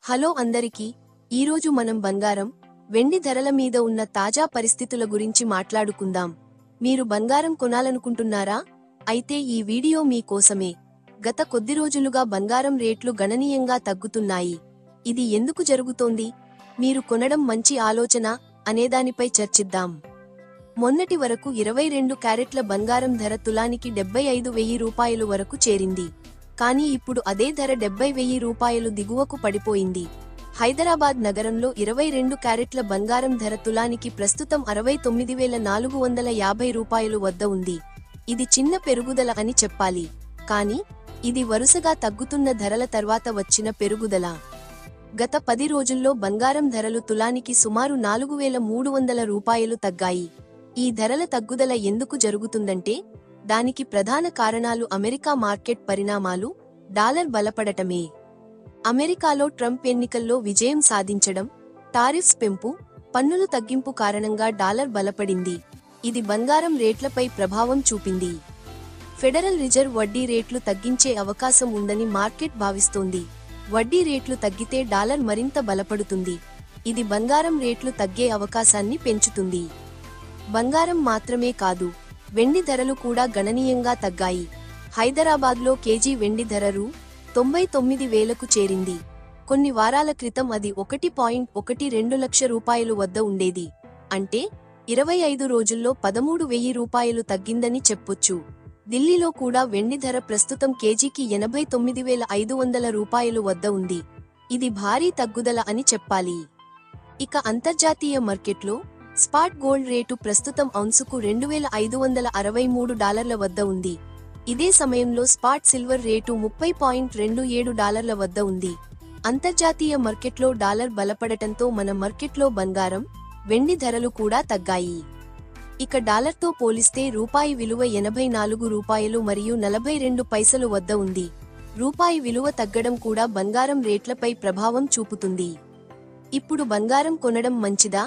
Hello అందరికీ, ఈరోజు మనం బంగారం, వెండి ధరల మీద ఉన్న తాజా పరిస్థితుల గురించి మాట్లాడుకుందాం. మీరు బంగారం కొనాలనుకుంటున్నారా? అయితే ఈ వీడియో మీ కోసమే. గత కొద్ది రోజులుగా బంగారం రేట్లు గణనీయంగా తగ్గుతున్నాయి. ఇది ఎందుకు జరుగుతోంది? మీరు కొనడం మంచి ఆలోచన అనేదానిపై చర్చిద్దాం. మొన్నటి వరకు 22 క్యారెట్ల బంగారం ధర తులానికి 75,000 రూపాయలు వరకు చేరింది. కానీ ఇప్పుడు అదే ధర 70,000 రూపాయలు దిగువకు పడిపోయింది. హైదరాబాద్ నగరంలో 22 క్యారెట్ల బంగారం ధర తులానికి ప్రస్తుతం 69,450 రూపాయలు వద్ద ఉంది. ఇది చిన్న పెరుగుదల అని చెప్పాలి. కానీ ఇది వరుసగా తగ్గుతున్న ధరల తర్వాత వచ్చిన పెరుగుదల. గత 10 రోజుల్లో బంగారం ధరలు తులానికి సుమారు 4,300 రూపాయలు తగ్గాయి. ఈ ధరల తగ్గుదల ఎందుకు జరుగుతుందంటే దానికి ప్రధాన కారణాలు అమెరికా మార్కెట్ పరిణామాలు, డాలర్ బలపడటమే. అమెరికాలో ట్రంప్ ఎన్నికల్లో విజయం సాధించడం, టారిఫ్స్ పెంపు, పన్నులు తగ్గింపు కారణంగా డాలర్ బలపడింది. ఇది బంగారం రేట్లపై ప్రభావం చూపింది. ఫెడరల్ రిజర్వ్ వడ్డీ రేట్లు తగ్గించే అవకాశం ఉందని మార్కెట్ భావిస్తోంది. వడ్డీ రేట్లు తగ్గితే డాలర్ మరింత బలపడుతుంది. ఇది బంగారం రేట్లు తగ్గే అవకాశాన్ని పెంచుతుంది. బంగారం మాత్రమే కాదు, వెండి ధరలు కూడా గణనీయంగా తగ్గాయి. హైదరాబాద్లో కేజీ వెండి ధర రూ. 99,000కు చేరింది. కొన్ని వారాల క్రితం అది 1.12 లక్ష రూపాయలు వద్ద ఉండేది. అంటే 25 రోజుల్లో 13,000 రూపాయలు తగ్గిందని చెప్పొచ్చు. ఢిల్లీలో కూడా వెండి ధర ప్రస్తుతం కేజీకి 89,500 రూపాయలు వద్ద ఉంది. ఇది భారీ తగ్గుదల అని చెప్పాలి. ఇక అంతర్జాతీయ మార్కెట్లో స్పాట్ గోల్డ్ రేటు ప్రస్తుతం ఔన్సుకు $2,563 వద్ద ఉంది. ఇదే సమయంలో స్పాట్ సిల్వర్ రేటు $30.27 వద్ద ఉంది. అంతర్జాతీయ మార్కెట్లో డాలర్ బలపడటంతో మన మార్కెట్లో బంగారం, వెండి ధరలు కూడా తగ్గాయి. ఇక డాలర్తో పోలిస్తే రూపాయి విలువ 84 రూపాయలు మరియు 42 పైసలు వద్ద ఉంది. రూపాయి విలువ తగ్గడం కూడా బంగారం రేట్లపై ప్రభావం చూపుతుంది. ఇప్పుడు బంగారం కొనడం మంచిదా?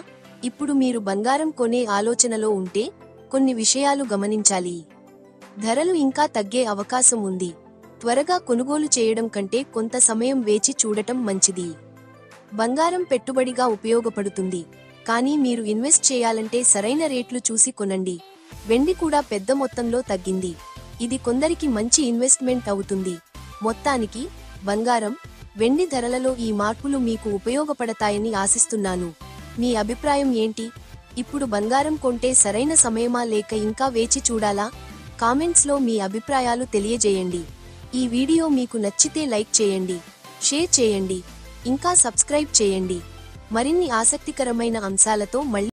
ఇప్పుడు మీరు బంగారం కొనే ఆలోచనలో ఉంటే కొన్ని విషయాలు గమనించాలి. ధరలు ఇంకా తగ్గే అవకాశం ఉంది. త్వరగా కొనుగోలు చేయడం కంటే కొంత సమయం వేచి చూడటం మంచిది. బంగారం పెట్టుబడిగా ఉపయోగపడుతుంది, కానీ మీరు ఇన్వెస్ట్ చేయాలంటే సరైన రేట్లు చూసి కొనండి. వెండి కూడా పెద్ద మొత్తంలో తగ్గింది. ఇది కొందరికి మంచి ఇన్వెస్ట్మెంట్ అవుతుంది. మొత్తానికి బంగారం, వెండి ధరలలో ఈ మార్పులు మీకు ఉపయోగపడతాయని ఆశిస్తున్నాను. మీ అభిప్రాయం ఏంటి? ఇప్పుడు బంగారం కొంటే సరైన సమయమా లేక ఇంకా వేచి చూడాలా? కామెంట్స్లో మీ అభిప్రాయాలు తెలియజేయండి. ఈ వీడియో మీకు నచ్చితే లైక్ చేయండి, షేర్ చేయండి, ఇంకా సబ్స్క్రైబ్ చేయండి. మరిన్ని ఆసక్తికరమైన అంశాలతో మళ్ళీ